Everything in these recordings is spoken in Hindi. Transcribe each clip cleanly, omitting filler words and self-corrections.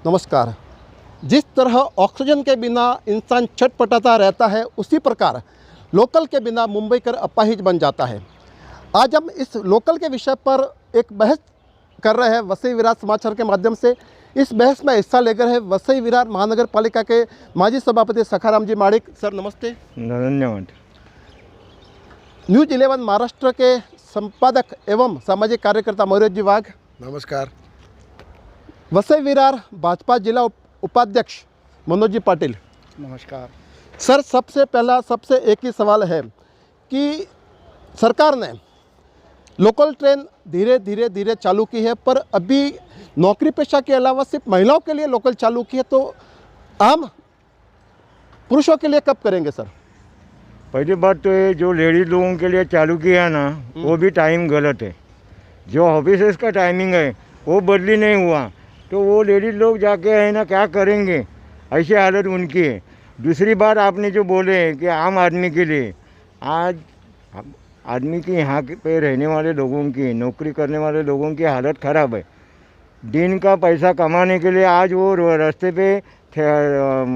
नमस्कार। जिस तरह ऑक्सीजन के बिना इंसान छटपटाता रहता है, उसी प्रकार लोकल के बिना मुंबई कर अपाहिज बन जाता है। आज हम इस लोकल के विषय पर एक बहस कर रहे हैं वसई विरार समाचार के माध्यम से। इस बहस में हिस्सा लेकर है वसई विरार महानगर पालिका के माजी सभापति सखाराम जी माड़िक। सर नमस्ते। धन्यवाद। न्यूज 11 महाराष्ट्र के संपादक एवं सामाजिक कार्यकर्ता मयूर जी वाघ। नमस्कार। वसई विरार भाजपा जिला उपाध्यक्ष मनोज जी पाटिल। नमस्कार। सर सबसे पहला सबसे एक ही सवाल है कि सरकार ने लोकल ट्रेन धीरे धीरे चालू की है, पर अभी नौकरी पेशा के अलावा सिर्फ महिलाओं के लिए लोकल चालू की है, तो आम पुरुषों के लिए कब करेंगे सर? पहली बात तो ये जो लेडीज लोगों के लिए चालू किया ना, वो भी टाइम गलत है। जो ऑफिसेस का टाइमिंग है वो बदली नहीं हुआ, तो वो लेडीज लोग जाके है ना क्या करेंगे, ऐसी हालत उनकी है। दूसरी बात आपने जो बोले कि आम आदमी के लिए, आज आदमी की यहाँ पे रहने वाले लोगों की, नौकरी करने वाले लोगों की हालत ख़राब है। दिन का पैसा कमाने के लिए आज वो रास्ते पे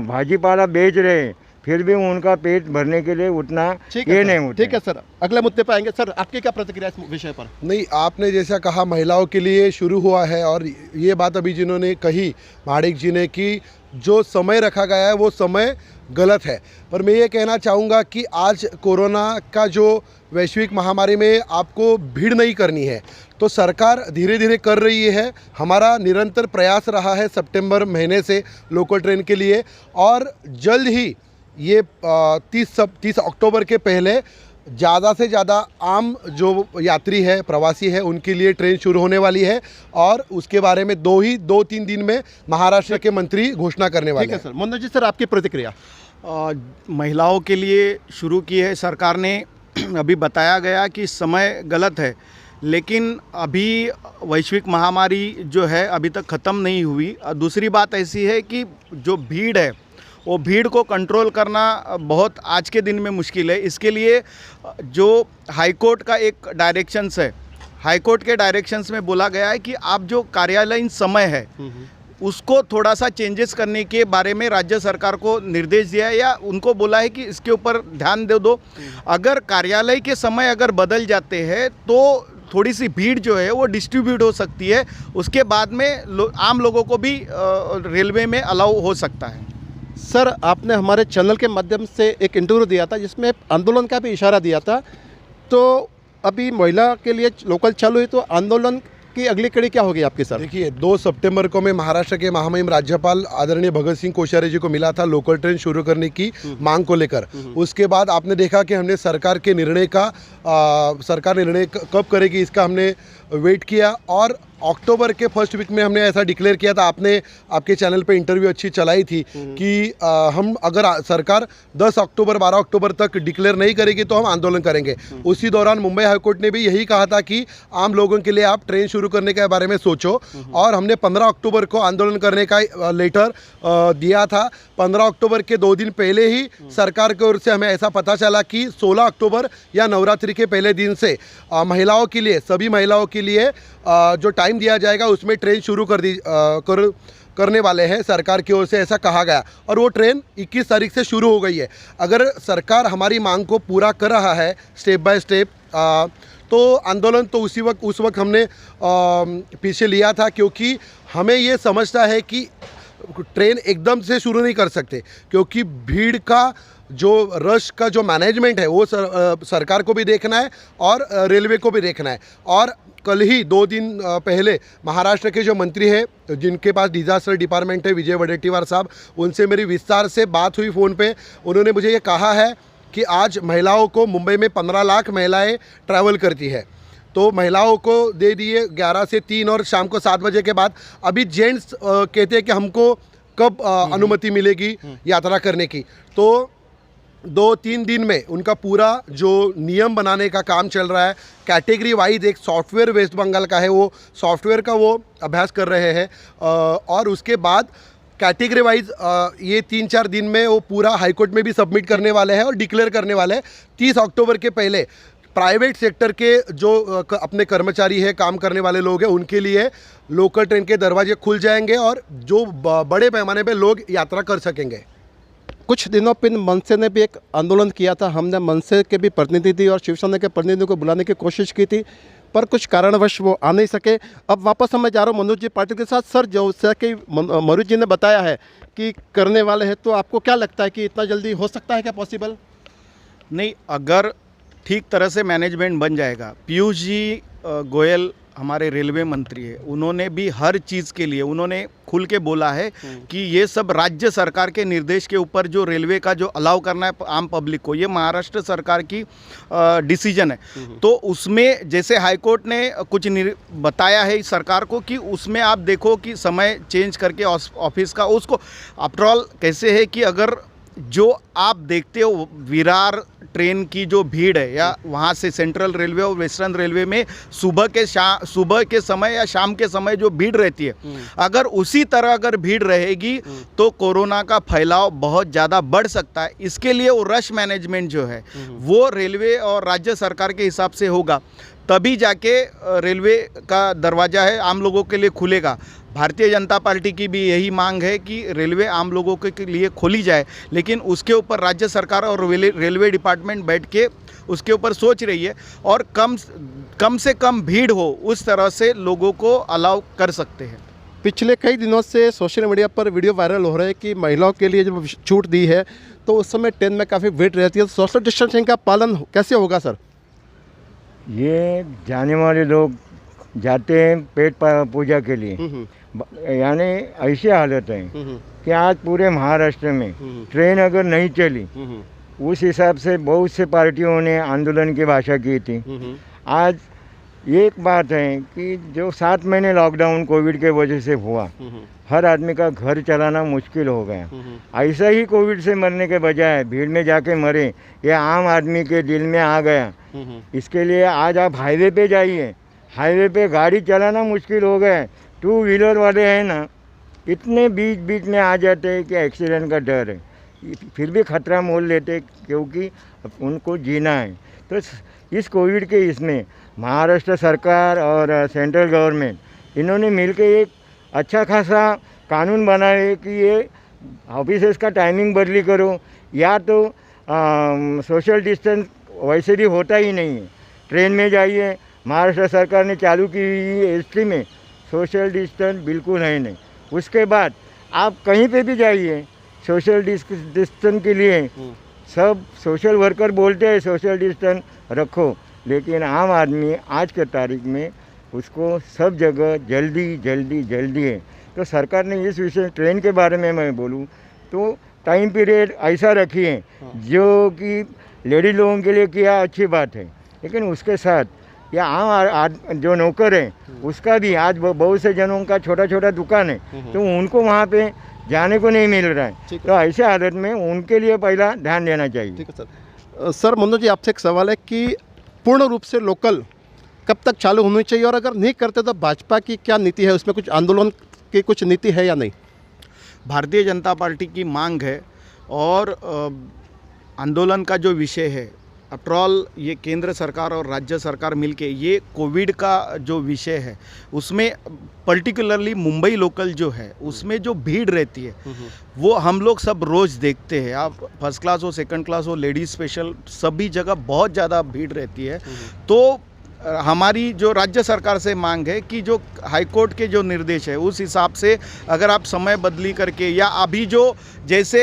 भाजीपाला बेच रहे हैं, फिर भी उनका पेट भरने के लिए उतना ये नहीं होता। ठीक है सर, अगले मुद्दे पर आएंगे। सर आपकी क्या प्रतिक्रिया इस विषय पर? नहीं, आपने जैसा कहा महिलाओं के लिए शुरू हुआ है, और ये बात अभी जिन्होंने कही माड़िक जी ने कि जो समय रखा गया है वो समय गलत है। पर मैं ये कहना चाहूँगा कि आज कोरोना का जो वैश्विक महामारी में आपको भीड़ नहीं करनी है, तो सरकार धीरे धीरे कर रही है। हमारा निरंतर प्रयास रहा है सितंबर महीने से लोकल ट्रेन के लिए, और जल्द ही ये 30 अक्टूबर के पहले ज़्यादा से ज़्यादा आम जो यात्री है, प्रवासी है, उनके लिए ट्रेन शुरू होने वाली है, और उसके बारे में 2-3 दिन में महाराष्ट्र के मंत्री घोषणा करने वाले हैं। ठीक है सर। मनोज जी सर आपकी प्रतिक्रिया? महिलाओं के लिए शुरू की है सरकार ने। अभी बताया गया कि समय गलत है, लेकिन अभी वैश्विक महामारी जो है अभी तक ख़त्म नहीं हुई। दूसरी बात ऐसी है कि जो भीड़ है वो भीड़ को कंट्रोल करना बहुत आज के दिन में मुश्किल है। इसके लिए जो हाईकोर्ट का एक डायरेक्शंस है, हाईकोर्ट के डायरेक्शंस में बोला गया है कि आप जो कार्यालयीन समय है उसको थोड़ा सा चेंजेस करने के बारे में राज्य सरकार को निर्देश दिया है, या उनको बोला है कि इसके ऊपर ध्यान दे दो। अगर कार्यालय के समय अगर बदल जाते हैं तो थोड़ी सी भीड़ जो है वो डिस्ट्रीब्यूट हो सकती है, उसके बाद में आम लोगों को भी रेलवे में अलाउ हो सकता है। सर आपने हमारे चैनल के माध्यम से एक इंटरव्यू दिया था जिसमें आंदोलन का भी इशारा दिया था, तो अभी महिला के लिए लोकल चालू है, तो आंदोलन की अगली कड़ी क्या होगी आपकी सर? देखिए, 2 सितंबर को मैं महाराष्ट्र के महामहिम राज्यपाल आदरणीय भगत सिंह कोश्यारी जी को मिला था लोकल ट्रेन शुरू करने की मांग को लेकर। उसके बाद आपने देखा कि हमने सरकार निर्णय कब करेगी इसका हमने वेट किया, और अक्टूबर के फर्स्ट वीक में हमने ऐसा डिक्लेयर किया था। आपने आपके चैनल पे इंटरव्यू अच्छी चलाई थी कि हम अगर सरकार 10 अक्टूबर 12 अक्टूबर तक डिक्लेयर नहीं करेगी तो हम आंदोलन करेंगे। उसी दौरान मुंबई हाईकोर्ट ने भी यही कहा था कि आम लोगों के लिए आप ट्रेन शुरू करने के बारे में सोचो, और हमने 15 अक्टूबर को आंदोलन करने का लेटर दिया था। 15 अक्टूबर के 2 दिन पहले ही सरकार की ओर से हमें ऐसा पता चला कि 16 अक्टूबर या नवरात्रि के पहले दिन से महिलाओं के लिए, सभी महिलाओं के लिए जो टाइम दिया जाएगा उसमें ट्रेन शुरू करने वाले हैं सरकार की ओर से, ऐसा कहा गया। और वो ट्रेन 21 तारीख से शुरू हो गई है। अगर सरकार हमारी मांग को पूरा कर रहा है स्टेप बाय स्टेप, तो आंदोलन तो उस वक्त हमने पीछे लिया था, क्योंकि हमें ये समझता है कि ट्रेन एकदम से शुरू नहीं कर सकते, क्योंकि भीड़ का जो रश का जो मैनेजमेंट है वो सरकार को भी देखना है और रेलवे को भी देखना है। और कल ही 2 दिन पहले महाराष्ट्र के जो मंत्री हैं जिनके पास डिज़ास्टर डिपार्टमेंट है, विजय वडेट्टीवार साहब, उनसे मेरी विस्तार से बात हुई फ़ोन पे। उन्होंने मुझे ये कहा है कि आज महिलाओं को मुंबई में 15 लाख महिलाएं ट्रैवल करती है, तो महिलाओं को दे दिए 11 से 3 और शाम को 7 बजे के बाद। अभी जेंट्स कहते हैं कि हमको कब अनुमति मिलेगी यात्रा करने की, तो 2-3 दिन में उनका पूरा जो नियम बनाने का काम चल रहा है। कैटेगरी वाइज एक सॉफ्टवेयर वेस्ट बंगाल का है, वो सॉफ्टवेयर का वो अभ्यास कर रहे हैं, और उसके बाद कैटेगरी वाइज ये 3-4 दिन में वो पूरा हाईकोर्ट में भी सबमिट करने वाले हैं और डिक्लेयर करने वाले हैं 30 अक्टूबर के पहले। प्राइवेट सेक्टर के जो अपने कर्मचारी है, काम करने वाले लोग हैं, उनके लिए लोकल ट्रेन के दरवाजे खुल जाएंगे और जो बड़े पैमाने पे लोग यात्रा कर सकेंगे। कुछ दिनों पर मनसे ने भी एक आंदोलन किया था। हमने मनसे के भी प्रतिनिधि और शिवसेना के प्रतिनिधियों को बुलाने की कोशिश की थी, पर कुछ कारणवश वो आ नहीं सके। अब वापस मैं जा रहा हूँ मनोज जी पाटिल के साथ। सर, जैसा कि मनोज जी ने बताया है कि करने वाले हैं, तो आपको क्या लगता है कि इतना जल्दी हो सकता है क्या पॉसिबल? नहीं, अगर ठीक तरह से मैनेजमेंट बन जाएगा। पीयूष जी गोयल हमारे रेलवे मंत्री है, उन्होंने भी हर चीज़ के लिए उन्होंने खुल के बोला है कि ये सब राज्य सरकार के निर्देश के ऊपर जो रेलवे का जो अलाउ करना है आम पब्लिक को, ये महाराष्ट्र सरकार की डिसीजन है। तो उसमें जैसे हाईकोर्ट ने कुछ बताया है इस सरकार को कि उसमें आप देखो कि समय चेंज करके ऑफिस का उसको आफ्टर ऑल कैसे है कि अगर जो आप देखते हो विरार ट्रेन की जो भीड़ है या वहाँ से सेंट्रल रेलवे और वेस्टर्न रेलवे में सुबह के समय या शाम के समय जो भीड़ रहती है, अगर उसी तरह अगर भीड़ रहेगी तो कोरोना का फैलाव बहुत ज़्यादा बढ़ सकता है। इसके लिए वो रश मैनेजमेंट जो है वो रेलवे और राज्य सरकार के हिसाब से होगा, तभी जाके रेलवे का दरवाज़ा है आम लोगों के लिए खुलेगा। भारतीय जनता पार्टी की भी यही मांग है कि रेलवे आम लोगों के लिए खोली जाए, लेकिन उसके ऊपर राज्य सरकार और रेलवे डिपार्टमेंट बैठ के उसके ऊपर सोच रही है और कम से कम भीड़ हो उस तरह से लोगों को अलाउ कर सकते हैं। पिछले कई दिनों से सोशल मीडिया पर वीडियो वायरल हो रहे हैं कि महिलाओं के लिए जब छूट दी है तो उस समय ट्रेन में काफ़ी भीड़ रहती है, तो सोशल डिस्टेंसिंग का पालन कैसे होगा सर? ये जाने वाले लोग जाते हैं पेट पूजा के लिए, यानी ऐसी हालत है कि आज पूरे महाराष्ट्र में ट्रेन अगर नहीं चली, उस हिसाब से बहुत से पार्टियों ने आंदोलन की भाषा की थी। आज एक बात है कि जो 7 महीने लॉकडाउन कोविड के वजह से हुआ, हर आदमी का घर चलाना मुश्किल हो गया। ऐसा ही कोविड से मरने के बजाय भीड़ में जाके मरे, ये आम आदमी के दिल में आ गया। इसके लिए आज आप हाईवे पे जाइए, हाईवे पे गाड़ी चलाना मुश्किल हो गया। 2 व्हीलर वाले हैं ना, इतने बीच में आ जाते हैं कि एक्सीडेंट का डर है, फिर भी खतरा मोल लेते क्योंकि उनको जीना है। तो इस कोविड के इसमें महाराष्ट्र सरकार और सेंट्रल गवर्नमेंट इन्होंने मिलकर एक अच्छा खासा कानून बनाए कि ये ऑफिसेस का टाइमिंग बदली करो, या तो सोशल डिस्टेंस वैसे भी होता ही नहीं है। ट्रेन में जाइए, महाराष्ट्र सरकार ने चालू की हुई एसटी में सोशल डिस्टेंस बिल्कुल है नहीं। उसके बाद आप कहीं पे भी जाइए, सोशल डिस्टेंस के लिए सब सोशल वर्कर बोलते हैं सोशल डिस्टेंस रखो, लेकिन आम आदमी आज के तारीख में उसको सब जगह जल्दी है। तो सरकार ने इस विषय ट्रेन के बारे में मैं बोलूँ तो टाइम पीरियड ऐसा रखिए जो कि लेडी लोगों के लिए किया, अच्छी बात है, लेकिन उसके साथ या आम जो नौकर है उसका भी आज बहुत से जनों का छोटा दुकान है, तो उनको वहाँ पे जाने को नहीं मिल रहा है। तो ऐसे हालत में उनके लिए पहला ध्यान देना चाहिए। ठीक है सर। सर मनोज जी, आपसे एक सवाल है कि पूर्ण रूप से लोकल कब तक चालू होनी चाहिए, और अगर नहीं करते तो भाजपा की क्या नीति है, उसमें कुछ आंदोलन की कुछ नीति है या नहीं? भारतीय जनता पार्टी की मांग है और आंदोलन का जो विषय है, आफ्टर ऑल ये केंद्र सरकार और राज्य सरकार मिलके ये कोविड का जो विषय है उसमें पर्टिकुलरली मुंबई लोकल जो है उसमें जो भीड़ रहती है वो हम लोग सब रोज़ देखते हैं। आप फर्स्ट क्लास हो, सेकंड क्लास हो, लेडीज़ स्पेशल, सभी जगह बहुत ज़्यादा भीड़ रहती है। तो हमारी जो राज्य सरकार से मांग है कि जो हाईकोर्ट के जो निर्देश है उस हिसाब से अगर आप समय बदली करके, या अभी जो जैसे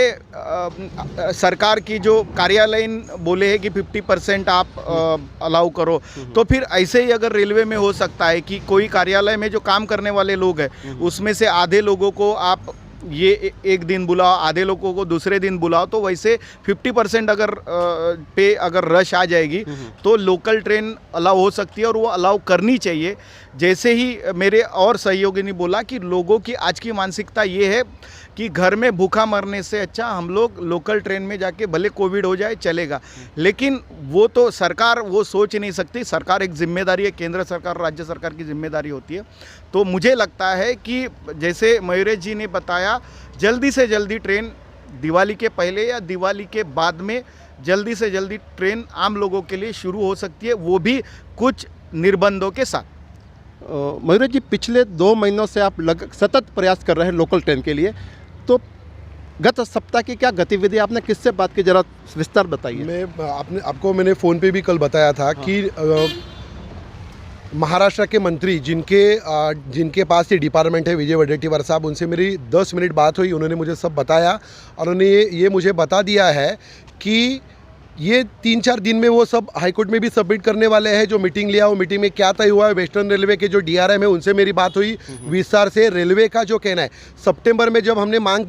सरकार की जो कार्यालयीन बोले हैं कि 50% आप अलाउ करो, तो फिर ऐसे ही अगर रेलवे में हो सकता है कि कोई कार्यालय में जो काम करने वाले लोग हैं उसमें से आधे लोगों को आप ये एक दिन बुलाओ, आधे लोगों को दूसरे दिन बुलाओ, तो वैसे 50% अगर रश आ जाएगी तो लोकल ट्रेन अलाउ हो सकती है और वो अलाउ करनी चाहिए। जैसे ही मेरे और सहयोगी ने बोला कि लोगों की आज की मानसिकता ये है कि घर में भूखा मरने से अच्छा हम लोग लोकल ट्रेन में जाके भले कोविड हो जाए चलेगा, लेकिन वो तो सरकार वो सोच नहीं सकती। सरकार एक जिम्मेदारी है, केंद्र सरकार राज्य सरकार की जिम्मेदारी होती है। तो मुझे लगता है कि जैसे मयूरेश जी ने बताया, जल्दी से जल्दी ट्रेन दिवाली के पहले या दिवाली के बाद में जल्दी से जल्दी ट्रेन आम लोगों के लिए शुरू हो सकती है, वो भी कुछ निर्बंधों के साथ। मयूर जी, पिछले 2 महीनों से आप सतत प्रयास कर रहे हैं लोकल ट्रेन के लिए, तो गत सप्ताह की क्या गतिविधि आपने किससे बात की, जरा विस्तार बताइए। आपको मैंने फ़ोन पे भी कल बताया था कि महाराष्ट्र के मंत्री जिनके पास ये डिपार्टमेंट है, विजय वडेट्टीवार साहब, उनसे मेरी 10 मिनट बात हुई। उन्होंने मुझे सब बताया और उन्होंने ये मुझे बता दिया है कि ये 3-4 दिन में वो सब हाईकोर्ट में भी सबमिट करने वाले हैं। जो मीटिंग लिया, वो मीटिंग में क्या तय हुआ है, वेस्टर्न रेलवे के जो DRM है उनसे मेरी बात हुई विस्तार से। रेलवे का जो कहना है, सितंबर में जब हमने मांग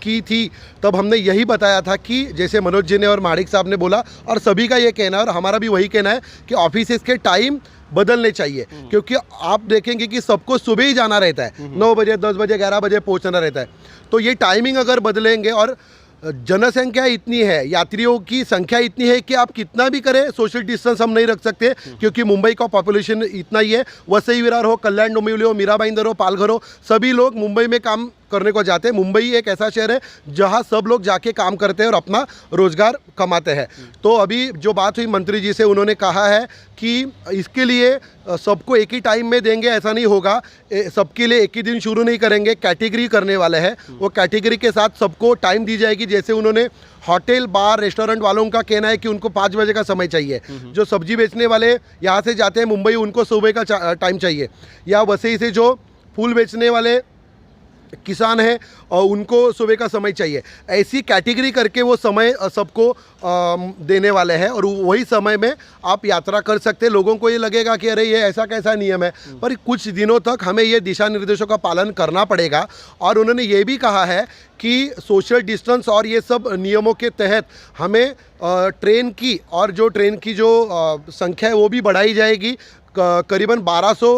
की थी तब हमने यही बताया था कि जैसे मनोज जी ने और माणिक साहब ने बोला, और सभी का ये कहना है और हमारा भी वही कहना है कि ऑफिस के टाइम बदलने चाहिए। क्योंकि आप देखेंगे कि सबको सुबह ही जाना रहता है, 9 बजे, 10 बजे, 11 बजे पहुंचना रहता है। तो ये टाइमिंग अगर बदलेंगे, और जनसंख्या इतनी है, यात्रियों की संख्या इतनी है कि आप कितना भी करें सोशल डिस्टेंस हम नहीं रख सकते, क्योंकि मुंबई का पॉपुलेशन इतना ही है। वसई विरार हो, कल्याण डोंबिवली हो, मीरा भाईंदर हो, पालघर हो, सभी लोग मुंबई में काम करने को जाते हैं। मुंबई एक ऐसा शहर है जहां सब लोग जाके काम करते हैं और अपना रोजगार कमाते हैं। तो अभी जो बात हुई मंत्री जी से, उन्होंने कहा है कि इसके लिए सबको एक ही टाइम में देंगे, ऐसा नहीं होगा। सबके लिए एक ही दिन शुरू नहीं करेंगे, कैटेगरी करने वाले हैं। वो कैटेगरी के साथ सबको टाइम दी जाएगी। जैसे उन्होंने होटल, बार, रेस्टोरेंट वालों का कहना है कि उनको 5 बजे का समय चाहिए। जो सब्जी बेचने वाले यहाँ से जाते हैं मुंबई, उनको सुबह का टाइम चाहिए। या वसई से जो फूल बेचने वाले किसान हैं और उनको सुबह का समय चाहिए। ऐसी कैटेगरी करके वो समय सबको देने वाले हैं और वही समय में आप यात्रा कर सकते हैं। लोगों को ये लगेगा कि अरे ये ऐसा कैसा नियम है, पर कुछ दिनों तक हमें ये दिशा निर्देशों का पालन करना पड़ेगा। और उन्होंने ये भी कहा है कि सोशल डिस्टेंस और ये सब नियमों के तहत हमें ट्रेन की जो संख्या है वो भी बढ़ाई जाएगी। करीबन 1200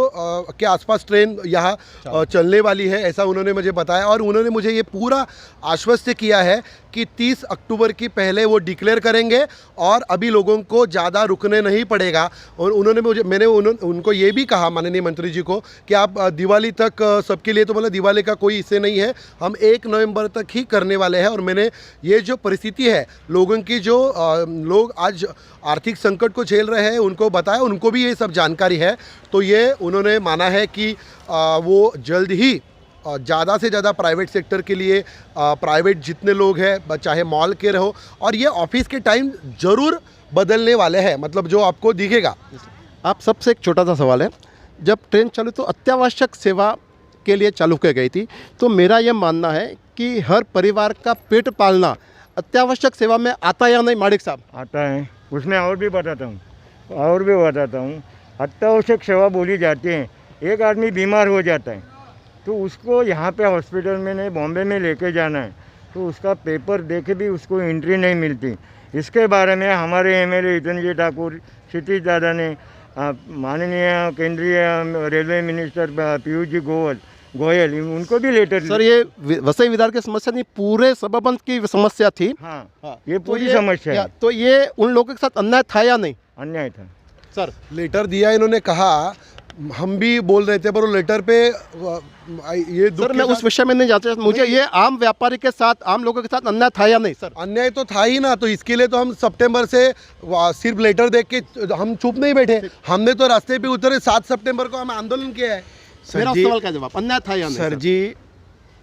के आसपास ट्रेन यहाँ चलने वाली है, ऐसा उन्होंने मुझे बताया। और उन्होंने मुझे ये पूरा आश्वस्त किया है कि 30 अक्टूबर की पहले वो डिक्लेयर करेंगे और अभी लोगों को ज़्यादा रुकने नहीं पड़ेगा। और मैंने उनको ये भी कहा, माननीय मंत्री जी को, कि आप दिवाली तक सबके लिए, तो बोला दिवाली का कोई इससे नहीं है, हम 1 नवंबर तक ही करने वाले हैं। और मैंने ये जो परिस्थिति है लोगों की, जो लोग आज आर्थिक संकट को झेल रहे हैं, उनको बताया, उनको भी ये सब जानकारी है। तो ये उन्होंने माना है कि वो जल्द ही ज़्यादा से ज़्यादा प्राइवेट सेक्टर के लिए, प्राइवेट जितने लोग हैं, चाहे मॉल के रहो, और ये ऑफिस के टाइम ज़रूर बदलने वाले हैं, मतलब जो आपको दिखेगा। आप सबसे एक छोटा सा सवाल है, जब ट्रेन चालू तो अत्यावश्यक सेवा के लिए चालू की गई थी, तो मेरा ये मानना है कि हर परिवार का पेट पालना अत्यावश्यक सेवा में आता या नहीं, माणिक साहब? आता है। उसमें और भी बताता हूँ, अत्यावश्यक सेवा बोली जाती है। एक आदमी बीमार हो जाता है तो उसको यहाँ पे हॉस्पिटल में नहीं, बॉम्बे में लेके जाना है, तो उसका पेपर देके भी उसको एंट्री नहीं मिलती। इसके बारे में हमारे MLA हितन जी ठाकुर, क्षितिज दादा ने, माननीय केंद्रीय रेलवे मिनिस्टर पीयूष जी गोयल, उनको भी लेटर। सर, ये वसई विरार की समस्या नहीं, पूरे सबबंद की समस्या थी। हाँ, ये पूरी समस्या है। तो ये उन लोगों के साथ अन्याय था या नहीं? अन्याय था सर। लेटर दिया, इन्होंने कहा, हम भी बोल रहे थे, पर वो लेटर पे ये सर, मैं उस विषय में नहीं जाता। मुझे ये आम व्यापारी के साथ, आम लोगों के साथ अन्याय था या नहीं? सर, अन्याय तो था ही ना। तो इसके लिए तो हम सितंबर से सिर्फ लेटर देख के हम चुप नहीं बैठे, हमने तो रास्ते पे उतरे। 7 सितंबर को हम आंदोलन किया है। मेरा सवाल का जवाब, अन्याय था या नहीं? सर जी,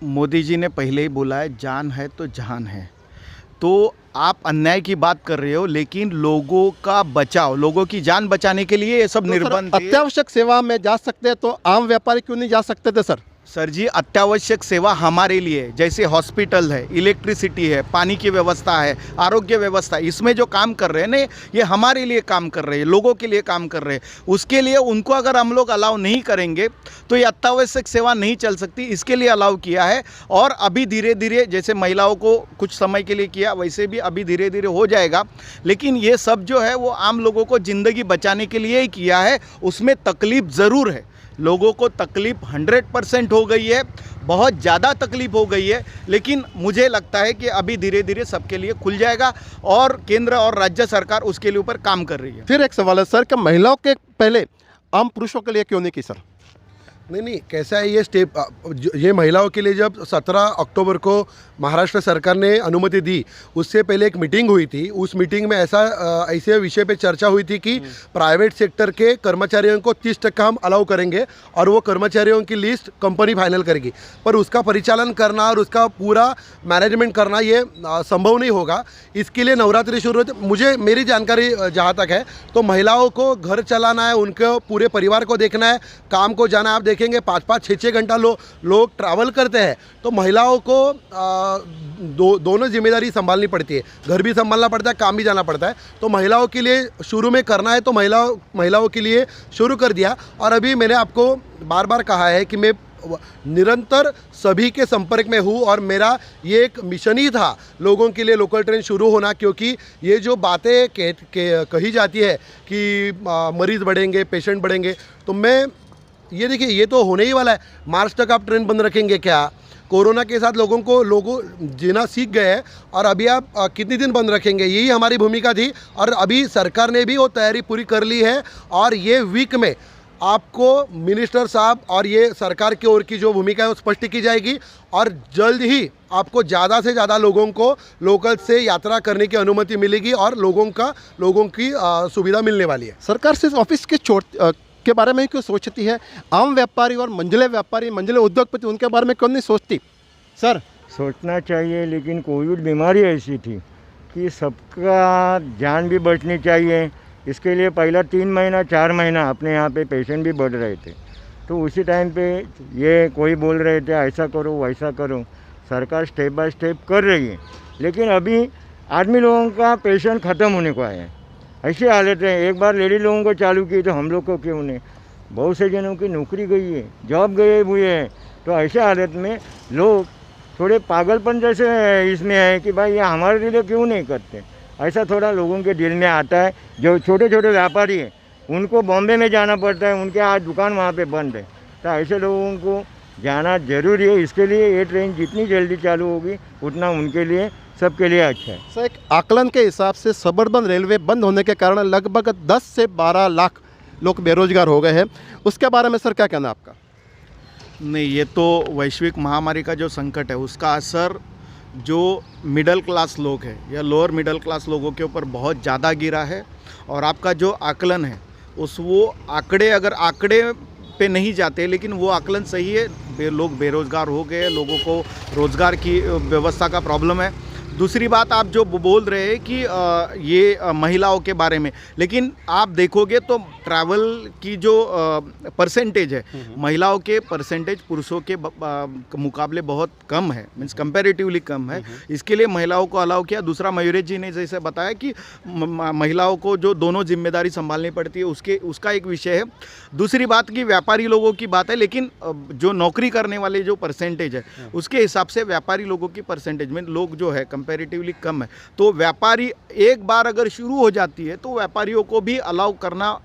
मोदी जी ने पहले ही बोला है, जान है तो जहान है। तो आप अन्याय की बात कर रहे हो, लेकिन लोगों का बचाव, लोगों की जान बचाने के लिए ये सब निर्बंध। अत्यावश्यक सेवा में जा सकते हैं तो आम व्यापारी क्यों नहीं जा सकते थे? सर जी, अत्यावश्यक सेवा हमारे लिए, जैसे हॉस्पिटल है, इलेक्ट्रिसिटी है, पानी की व्यवस्था है, आरोग्य व्यवस्था, इसमें जो काम कर रहे हैं ना, ये हमारे लिए काम कर रहे हैं, लोगों के लिए काम कर रहे हैं। उसके लिए उनको अगर हम लोग अलाउ नहीं करेंगे तो ये अत्यावश्यक सेवा नहीं चल सकती। इसके लिए अलाउ किया है। और अभी धीरे धीरे, जैसे महिलाओं को कुछ समय के लिए किया, वैसे भी अभी धीरे धीरे हो जाएगा। लेकिन ये सब जो है वो आम लोगों को ज़िंदगी बचाने के लिए ही किया है। उसमें तकलीफ़ ज़रूर है, लोगों को तकलीफ़ 100% हो गई है, बहुत ज़्यादा तकलीफ़ हो गई है। लेकिन मुझे लगता है कि अभी धीरे धीरे सबके लिए खुल जाएगा और केंद्र और राज्य सरकार उसके लिए ऊपर काम कर रही है। फिर एक सवाल है सर, कि महिलाओं के पहले आम पुरुषों के लिए क्यों नहीं की? सर, नहीं, कैसा है ये स्टेप, ये महिलाओं के लिए जब 17 अक्टूबर को महाराष्ट्र सरकार ने अनुमति दी, उससे पहले एक मीटिंग हुई थी। उस मीटिंग में ऐसे विषय पे चर्चा हुई थी कि प्राइवेट सेक्टर के कर्मचारियों को 30% हम अलाउ करेंगे और वो कर्मचारियों की लिस्ट कंपनी फाइनल करेगी, पर उसका परिचालन करना और उसका पूरा मैनेजमेंट करना ये संभव नहीं होगा। इसके लिए नवरात्रि शुरू होते, मुझे मेरी जानकारी जहाँ तक है तो महिलाओं को घर चलाना है, उनके पूरे परिवार को देखना है, काम को जाना है। आप देखेंगे 5-5, 6-6 घंटा लोग ट्रैवल करते हैं, तो महिलाओं को दोनों जिम्मेदारी संभालनी पड़ती है, घर भी संभालना पड़ता है, काम भी जाना पड़ता है। तो महिलाओं के लिए शुरू में करना है तो महिलाओं के लिए शुरू कर दिया। और अभी मैंने आपको बार बार कहा है कि मैं निरंतर सभी के संपर्क में हूँ और मेरा ये एक मिशन ही था लोगों के लिए लोकल ट्रेन शुरू होना, क्योंकि ये जो बातें कही जाती है कि मरीज़ बढ़ेंगे, पेशेंट बढ़ेंगे, तो मैं ये देखिए ये तो होने ही वाला है। मार्च तक आप ट्रेन बंद रखेंगे क्या? कोरोना के साथ लोगों जीना सीख गए हैं और अभी आप कितने दिन बंद रखेंगे? यही हमारी भूमिका थी और अभी सरकार ने भी वो तैयारी पूरी कर ली है। और ये वीक में आपको मिनिस्टर साहब और ये सरकार की ओर की जो भूमिका है वो स्पष्ट की जाएगी और जल्द ही आपको ज़्यादा से ज़्यादा लोगों को लोकल से यात्रा करने की अनुमति मिलेगी और लोगों की सुविधा मिलने वाली है। सरकार सिर्फ ऑफिस के बारे में ही क्यों सोचती है? आम व्यापारी और मंझले व्यापारी, मंझले उद्योगपति, उनके बारे में क्यों नहीं सोचती? सर, सोचना चाहिए, लेकिन कोविड बीमारी ऐसी थी कि सबका जान भी बचनी चाहिए। इसके लिए पहला 3 महीना 4 महीना अपने यहाँ पे पेशेंट भी बढ़ रहे थे, तो उसी टाइम पे ये कोई बोल रहे थे ऐसा करो वैसा करो। सरकार स्टेप बाय स्टेप कर रही है, लेकिन अभी आदमी लोगों का पेशेंट ख़त्म होने को आया है। ऐसी हालत है, एक बार लेडी लोगों को चालू की तो हम लोग को क्यों नहीं? बहुत से जनों की नौकरी गई है, जॉब गए हुए हैं, तो ऐसे हालत में लोग थोड़े पागलपन जैसे इसमें है कि भाई ये हमारे लिए क्यों नहीं करते। ऐसा थोड़ा लोगों के दिल में आता है। जो छोटे छोटे व्यापारी हैं उनको बॉम्बे में जाना पड़ता है, उनके आज दुकान वहाँ पे बंद है, तो ऐसे लोगों को जाना ज़रूरी है। इसके लिए ये ट्रेन जितनी जल्दी चालू होगी उतना उनके लिए, सबके लिए अच्छा है। सर, एक आकलन के हिसाब से सबअर्बन रेलवे बंद होने के कारण लगभग 10 से 12 लाख लोग बेरोजगार हो गए हैं। उसके बारे में सर क्या कहना है आपका? नहीं, ये तो वैश्विक महामारी का जो संकट है उसका असर जो मिडिल क्लास लोग हैं या लोअर मिडिल क्लास लोगों के ऊपर बहुत ज़्यादा गिरा है। और आपका जो आकलन है वो आंकड़े अगर आंकड़े पे नहीं जाते, लेकिन वो आकलन सही है। लोग बेरोज़गार हो गए, लोगों को रोज़गार की व्यवस्था का प्रॉब्लम है। दूसरी बात, आप जो बोल रहे हैं कि ये महिलाओं के बारे में, लेकिन आप देखोगे तो ट्रैवल की जो परसेंटेज है, महिलाओं के परसेंटेज पुरुषों के मुकाबले बहुत कम है, मीन्स कंपैरेटिवली कम है। इसके लिए महिलाओं को अलाउ किया। दूसरा, मयूरेश जी ने जैसे बताया कि महिलाओं को जो दोनों जिम्मेदारी संभालनी पड़ती है, उसका एक विषय है। दूसरी बात की व्यापारी लोगों की बात है, लेकिन जो नौकरी करने वाले जो परसेंटेज है उसके हिसाब से व्यापारी लोगों की परसेंटेज में लोग जो है कंपैरेटिवली कम है। तो व्यापारी एक बार अगर शुरू हो जाती है तो व्यापारियों को भी अलाउ करना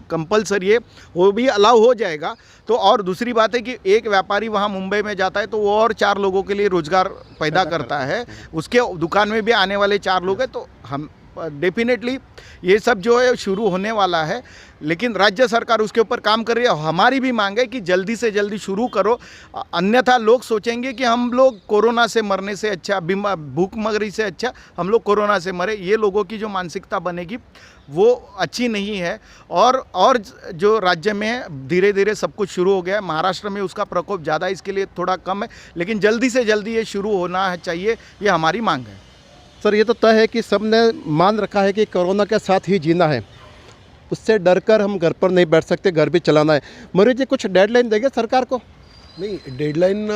कंपलसरी है, वो भी अलाउ हो जाएगा। तो और दूसरी बात है कि एक व्यापारी वहाँ मुंबई में जाता है तो वो और 4 लोगों के लिए रोज़गार पैदा करता है, उसके दुकान में भी आने वाले 4 लोग हैं। तो हम डेफिनेटली ये सब जो है शुरू होने वाला है, लेकिन राज्य सरकार उसके ऊपर काम कर रही है। हमारी भी मांग है कि जल्दी से जल्दी शुरू करो, अन्यथा लोग सोचेंगे कि हम लोग कोरोना से मरने से अच्छा, भूखमरी से अच्छा हम लोग कोरोना से मरे। ये लोगों की जो मानसिकता बनेगी वो अच्छी नहीं है। और जो राज्य में धीरे धीरे सब कुछ शुरू हो गया है, महाराष्ट्र में उसका प्रकोप ज़्यादा है, इसके लिए थोड़ा कम है, लेकिन जल्दी से जल्दी ये शुरू होना चाहिए, ये हमारी मांग है। सर, ये तो तय है कि सब ने मान रखा है कि कोरोना के साथ ही जीना है, उससे डरकर हम घर पर नहीं बैठ सकते, घर भी चलाना है। मयूरेश जी, कुछ डेडलाइन देंगे सरकार को? नहीं, डेडलाइन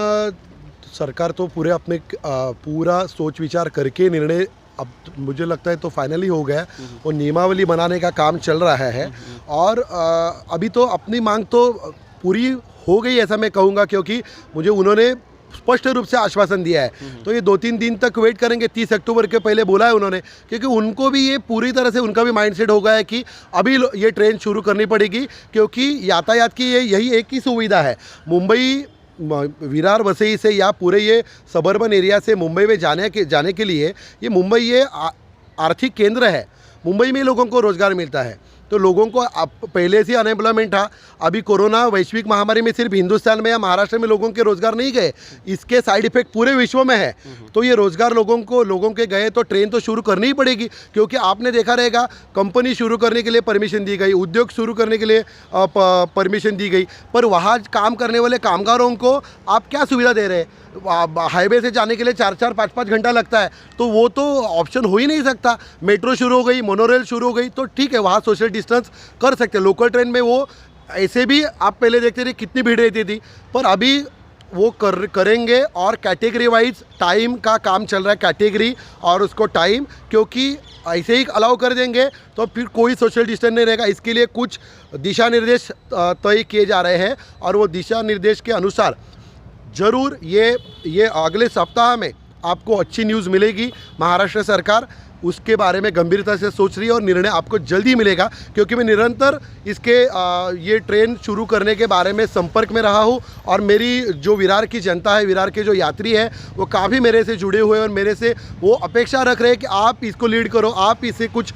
सरकार तो अपने पूरा सोच विचार करके निर्णय अब मुझे लगता है तो फाइनली हो गया और नियमावली बनाने का काम चल रहा है। और अभी तो अपनी मांग तो पूरी हो गई ऐसा मैं कहूँगा, क्योंकि मुझे उन्होंने स्पष्ट रूप से आश्वासन दिया है। तो ये 2-3 दिन तक वेट करेंगे, 30 अक्टूबर के पहले बोला है उन्होंने, क्योंकि उनको भी ये पूरी तरह से उनका भी माइंडसेट हो गया है कि अभी ये ट्रेन शुरू करनी पड़ेगी, क्योंकि यातायात की यही एक ही सुविधा है। मुंबई विरार वसई से या पूरे ये सबर्बन एरिया से मुंबई में जाने के लिए ये मुंबई ये आर्थिक केंद्र है। मुंबई में लोगों को रोज़गार मिलता है, तो लोगों को पहले से अनएम्प्लॉयमेंट था। अभी कोरोना वैश्विक महामारी में सिर्फ हिंदुस्तान में या महाराष्ट्र में लोगों के रोज़गार नहीं गए, इसके साइड इफेक्ट पूरे विश्व में है। तो ये रोज़गार लोगों के गए तो ट्रेन तो शुरू करनी ही पड़ेगी, क्योंकि आपने देखा रहेगा कंपनी शुरू करने के लिए परमिशन दी गई, उद्योग शुरू करने के लिए परमिशन दी गई, पर वहाँ काम करने वाले कामगारों को आप क्या सुविधा दे रहे हैं? हाईवे से जाने के लिए 4-4, 5-5 घंटा लगता है, तो वो तो ऑप्शन हो ही नहीं सकता। मेट्रो शुरू हो गई, मोनोरेल शुरू हो गई, तो ठीक है वहाँ सोशल डिस्टेंस कर सकते हैं। लोकल ट्रेन में वो ऐसे भी आप पहले देखते थे कितनी भीड़ रहती थी, पर अभी वो करेंगे और कैटेगरी वाइज टाइम का काम चल रहा है, कैटेगरी और उसको टाइम, क्योंकि ऐसे ही अलाउ कर देंगे तो फिर कोई सोशल डिस्टेंस नहीं रहेगा। इसके लिए कुछ दिशा निर्देश तय किए जा रहे हैं और वो दिशा निर्देश के अनुसार ज़रूर ये अगले सप्ताह में आपको अच्छी न्यूज़ मिलेगी। महाराष्ट्र सरकार उसके बारे में गंभीरता से सोच रही है और निर्णय आपको जल्दी मिलेगा, क्योंकि मैं निरंतर इसके ये ट्रेन शुरू करने के बारे में संपर्क में रहा हूँ और मेरी जो विरार की जनता है, विरार के जो यात्री हैं, वो काफ़ी मेरे से जुड़े हुए और मेरे से वो अपेक्षा रख रहे हैं कि आप इसको लीड करो, आप इसे कुछ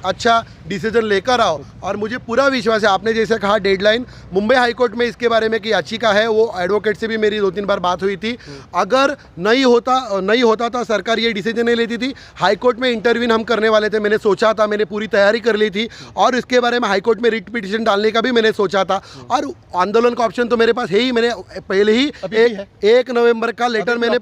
अच्छा डिसीजन लेकर आओ। और मुझे पूरा विश्वास है, आपने जैसे कहा डेडलाइन, मुंबई हाईकोर्ट में इसके बारे में की याचिका है, वो एडवोकेट से भी मेरी 2-3 बार बात हुई थी। अगर नहीं होता तो सरकार ये डिसीजन नहीं लेती थी। हाईकोर्ट में इंटरव्यून हम करने वाले थे, मैंने सोचा था, मैंने पूरी तैयारी कर ली थी और इसके बारे में हाईकोर्ट में रिट पिटीशन डालने का भी मैंने सोचा था। और आंदोलन का ऑप्शन तो मेरे पास है ही, मैंने पहले ही 1 नवंबर का लेटर, मैंने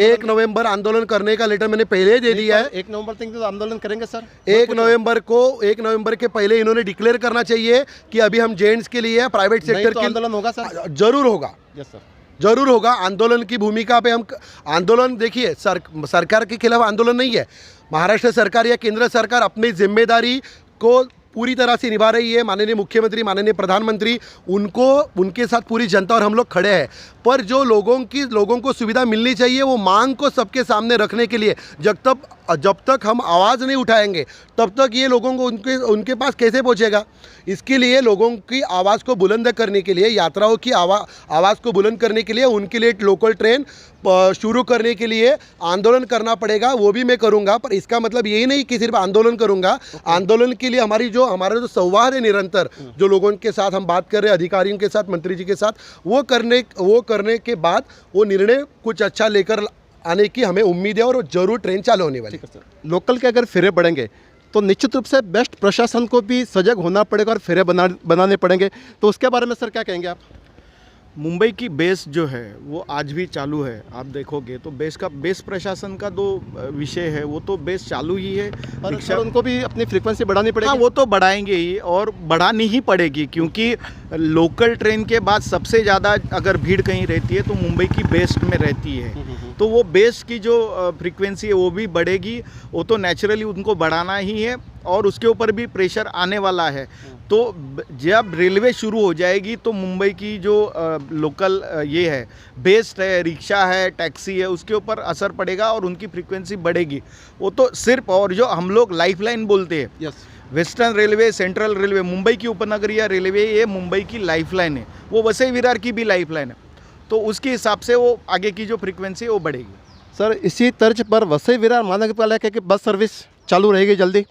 1 नवंबर आंदोलन करने का लेटर मैंने पहले ही दे दिया है। 1 नवंबर तक तो आंदोलन करेंगे सर। 1 नवंबर के पहले इन्होंने डिक्लेयर करना चाहिए कि अभी हम जेंट्स के लिए प्राइवेट सेक्टर तो के आंदोलन होगा सर। जरूर होगा। यस सर, जरूर होगा। आंदोलन की भूमिका पे हम आंदोलन, देखिए सरकार के खिलाफ आंदोलन नहीं है। महाराष्ट्र सरकार या केंद्र सरकार अपनी जिम्मेदारी को पूरी तरह से निभा रही है। माननीय मुख्यमंत्री, माननीय प्रधानमंत्री, उनके साथ पूरी जनता और हम लोग खड़े हैं। पर जो लोगों को सुविधा मिलनी चाहिए, वो मांग को सबके सामने रखने के लिए जब तक हम आवाज़ नहीं उठाएंगे तब तक ये लोगों को उनके पास कैसे पहुंचेगा। इसके लिए लोगों की आवाज़ को बुलंद करने के लिए, यात्राओं की आवाज़ को बुलंद करने के लिए, उनके लिए लोकल ट्रेन शुरू करने के लिए आंदोलन करना पड़ेगा। वो भी मैं करूंगा, पर इसका मतलब यही नहीं कि सिर्फ आंदोलन करूंगा। आंदोलन के लिए हमारा जो संवाद है निरंतर, जो लोगों के साथ हम बात कर रहे हैं, अधिकारियों के साथ, मंत्री जी के साथ, वो करने के बाद वो निर्णय कुछ अच्छा लेकर आने की हमें उम्मीद है और जरूर ट्रेन चालू होने वाली है। लोकल के अगर फेरे बढ़ेंगे तो निश्चित रूप से बेस्ट प्रशासन को भी सजग होना पड़ेगा और फेरे बनाने पड़ेंगे, तो उसके बारे में सर क्या कहेंगे आप? मुंबई की बेस जो है वो आज भी चालू है। आप देखोगे तो बेस प्रशासन का जो विषय है वो तो बेस चालू ही है। पर सर उनको भी अपनी फ्रीक्वेंसी बढ़ानी पड़ेगी। हाँ, वो तो बढ़ाएंगे ही और बढ़ानी ही पड़ेगी, क्योंकि लोकल ट्रेन के बाद सबसे ज़्यादा अगर भीड़ कहीं रहती है तो मुंबई की बेस्ट में रहती है। तो वो बेस की जो फ्रीक्वेंसी है वो भी बढ़ेगी, वो तो नेचुरली उनको बढ़ाना ही है और उसके ऊपर भी प्रेशर आने वाला है। तो जब रेलवे शुरू हो जाएगी तो मुंबई की जो लोकल ये है, बेस्ट है, रिक्शा है, टैक्सी है, उसके ऊपर असर पड़ेगा और उनकी फ्रीक्वेंसी बढ़ेगी। वो तो सिर्फ, और जो हम लोग लाइफलाइन बोलते हैं, yes, western railway, central railway, Mumbai की उपनगरीय रेलवे, ये मुंबई की लाइफलाइन है। वो वसई विरार की भी लाइफलाइन है, तो उसके हिसाब से वो आगे की जो फ्रीक्वेंसी है वो बढ़ेगी। सर इसी तर्ज पर वसई विरार महानगरपालिका की बस सर्विस चालू रहेगी जल्दी?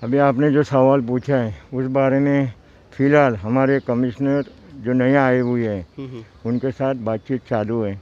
अभी आपने जो सवाल पूछा है उस बारे में फ़िलहाल हमारे कमिश्नर जो नए आए हुए हैं उनके साथ बातचीत चालू है।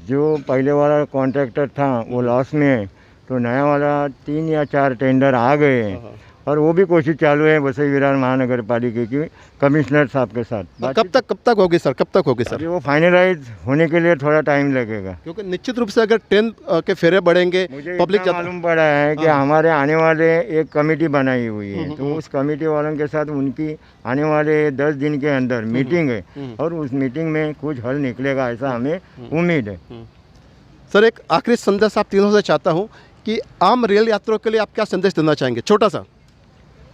जो पहले वाला कॉन्ट्रैक्टर था वो लॉस में है, तो नया वाला 3 या 4 टेंडर आ गए हैं और वो भी कोशिश चालू है वसई विरार महानगर पालिका की कमिश्नर साहब के साथ। कब तक होगी सर, कब तक होगी सर? अभी वो फाइनलाइज होने के लिए थोड़ा टाइम लगेगा, क्योंकि निश्चित रूप से अगर ट्रेन के फेरे बढ़ेंगे, मुझे पब्लिक मालूम पड़ा है कि हमारे आने वाले एक कमेटी बनाई हुई है, तो उस कमेटी वालों के साथ उनकी आने वाले 10 दिन के अंदर मीटिंग है और उस मीटिंग में कुछ हल निकलेगा, ऐसा हमें उम्मीद है। सर एक आखिरी संदेश आप तीनों से चाहता हूँ कि आम रेल यात्रियों के लिए आप क्या संदेश देना चाहेंगे, छोटा सा?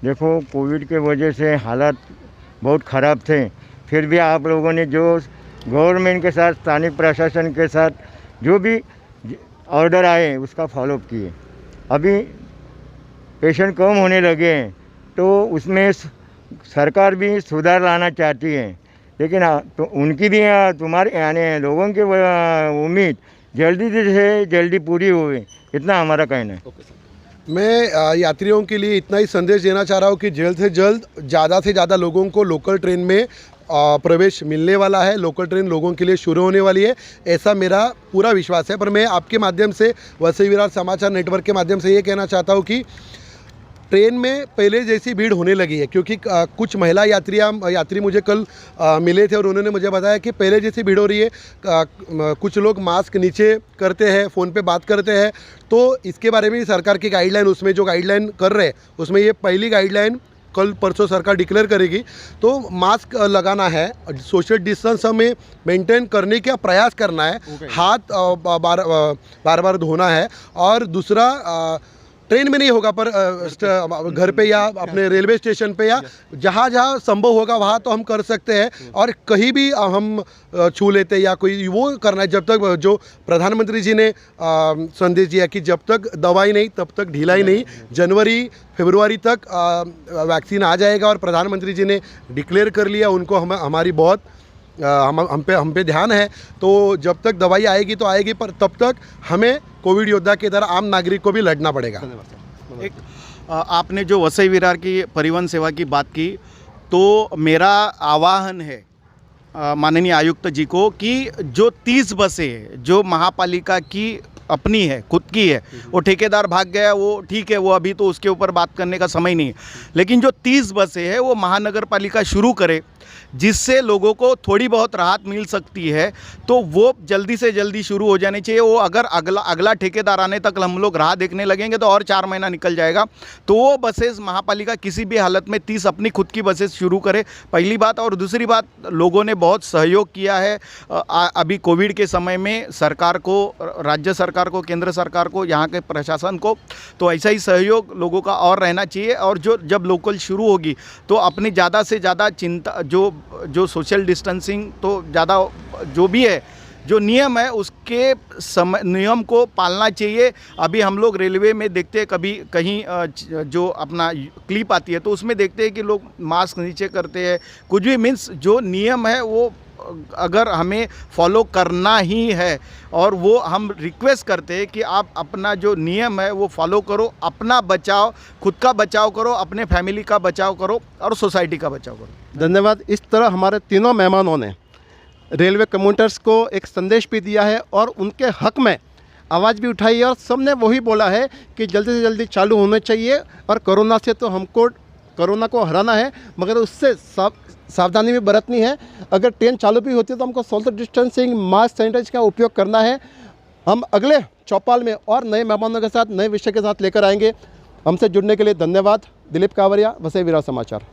देखो, कोविड के वजह से हालात बहुत ख़राब थे, फिर भी आप लोगों ने जो गवर्नमेंट के साथ, स्थानीय प्रशासन के साथ जो भी ऑर्डर आए उसका फॉलोअप किए। अभी पेशेंट कम होने लगे हैं तो उसमें सरकार भी सुधार लाना चाहती है, लेकिन तो उनकी भी तुम्हारे यानी लोगों की उम्मीद जल्दी से जल्दी पूरी हुई, इतना हमारा कहना है। मैं यात्रियों के लिए इतना ही संदेश देना चाह रहा हूँ कि जल्द से ज़्यादा लोगों को लोकल ट्रेन में प्रवेश मिलने वाला है। लोकल ट्रेन लोगों के लिए शुरू होने वाली है, ऐसा मेरा पूरा विश्वास है। पर मैं आपके माध्यम से, वसई विरार समाचार नेटवर्क के माध्यम से ये कहना चाहता हूँ कि ट्रेन में पहले जैसी भीड़ होने लगी है, क्योंकि कुछ महिला यात्री मुझे कल मिले थे और उन्होंने मुझे बताया कि पहले जैसी भीड़ हो रही है। कुछ लोग मास्क नीचे करते हैं, फ़ोन पे बात करते हैं। तो इसके बारे में सरकार की गाइडलाइन, उसमें जो गाइडलाइन कर रहे हैं उसमें ये पहली गाइडलाइन कल परसों सरकार डिक्लेयर करेगी। तो मास्क लगाना है, सोशल डिस्टेंस हमें मेंटेन करने का प्रयास करना है, हाथ बार बार धोना है। और दूसरा, ट्रेन में नहीं होगा पर घर पे या अपने रेलवे स्टेशन पे या जहाँ संभव होगा वहाँ तो हम कर सकते हैं। और कहीं भी हम छू लेते या कोई वो करना है, जब तक जो प्रधानमंत्री जी ने संदेश दिया कि जब तक दवाई नहीं तब तक ढिलाई नहीं। जनवरी फरवरी तक वैक्सीन आ जाएगा और प्रधानमंत्री जी ने डिक्लेयर कर लिया, उनको हमारी बहुत हम पे ध्यान है। तो जब तक दवाई आएगी तो आएगी, पर तब तक हमें कोविड योद्धा की तरह आम नागरिक को भी लड़ना पड़ेगा। एक आपने जो वसई विरार की परिवहन सेवा की बात की, तो मेरा आह्वान है माननीय आयुक्त जी को कि जो 30 बसें जो महापालिका की अपनी है, खुद की है, वो ठेकेदार भाग गया, वो ठीक है, वो अभी तो उसके ऊपर बात करने का समय नहीं है। लेकिन जो 30 बसें है वो महानगर पालिका शुरू करे, जिससे लोगों को थोड़ी बहुत राहत मिल सकती है। तो वो जल्दी से जल्दी शुरू हो जानी चाहिए। वो अगर अगला ठेकेदार आने तक हम लोग राह देखने लगेंगे तो और 4 महीना निकल जाएगा। तो वो बसेस महापालिका किसी भी हालत में 30 अपनी खुद की बसेस शुरू करे, पहली बात। और दूसरी बात, लोगों ने बहुत सहयोग किया है अभी कोविड के समय में, सरकार को, राज्य सरकार को, केंद्र सरकार को, यहाँ के प्रशासन को। तो ऐसा ही सहयोग लोगों का और रहना चाहिए। और जब लोकल शुरू होगी तो अपनी ज़्यादा से ज़्यादा चिंता, जो सोशल डिस्टेंसिंग, तो ज़्यादा जो भी है, जो नियम है उसके नियम को पालना चाहिए। अभी हम लोग रेलवे में देखते हैं, कभी कहीं जो अपना क्लिप आती है तो उसमें देखते हैं कि लोग मास्क नीचे करते हैं, कुछ भी मीन्स जो नियम है वो अगर हमें फॉलो करना ही है, और वो हम रिक्वेस्ट करते हैं कि आप अपना जो नियम है वो फॉलो करो, अपना बचाव, खुद का बचाव करो, अपने फैमिली का बचाव करो और सोसाइटी का बचाव करो। धन्यवाद। इस तरह हमारे तीनों मेहमानों ने रेलवे कम्यूटर्स को एक संदेश भी दिया है और उनके हक में आवाज़ भी उठाई है, और सबने वही बोला है कि जल्दी से जल्दी चालू होने चाहिए। और कोरोना से तो हमको कोरोना को हराना है, मगर उससे सावधानी भी बरतनी है। अगर ट्रेन चालू भी होती है तो हमको सोशल डिस्टेंसिंग, मास्क, सैनिटाइज का उपयोग करना है। हम अगले चौपाल में और नए मेहमानों के साथ, नए विषय के साथ लेकर आएंगे। हमसे जुड़ने के लिए धन्यवाद। दिलीप कावरिया, वसई विरार समाचार।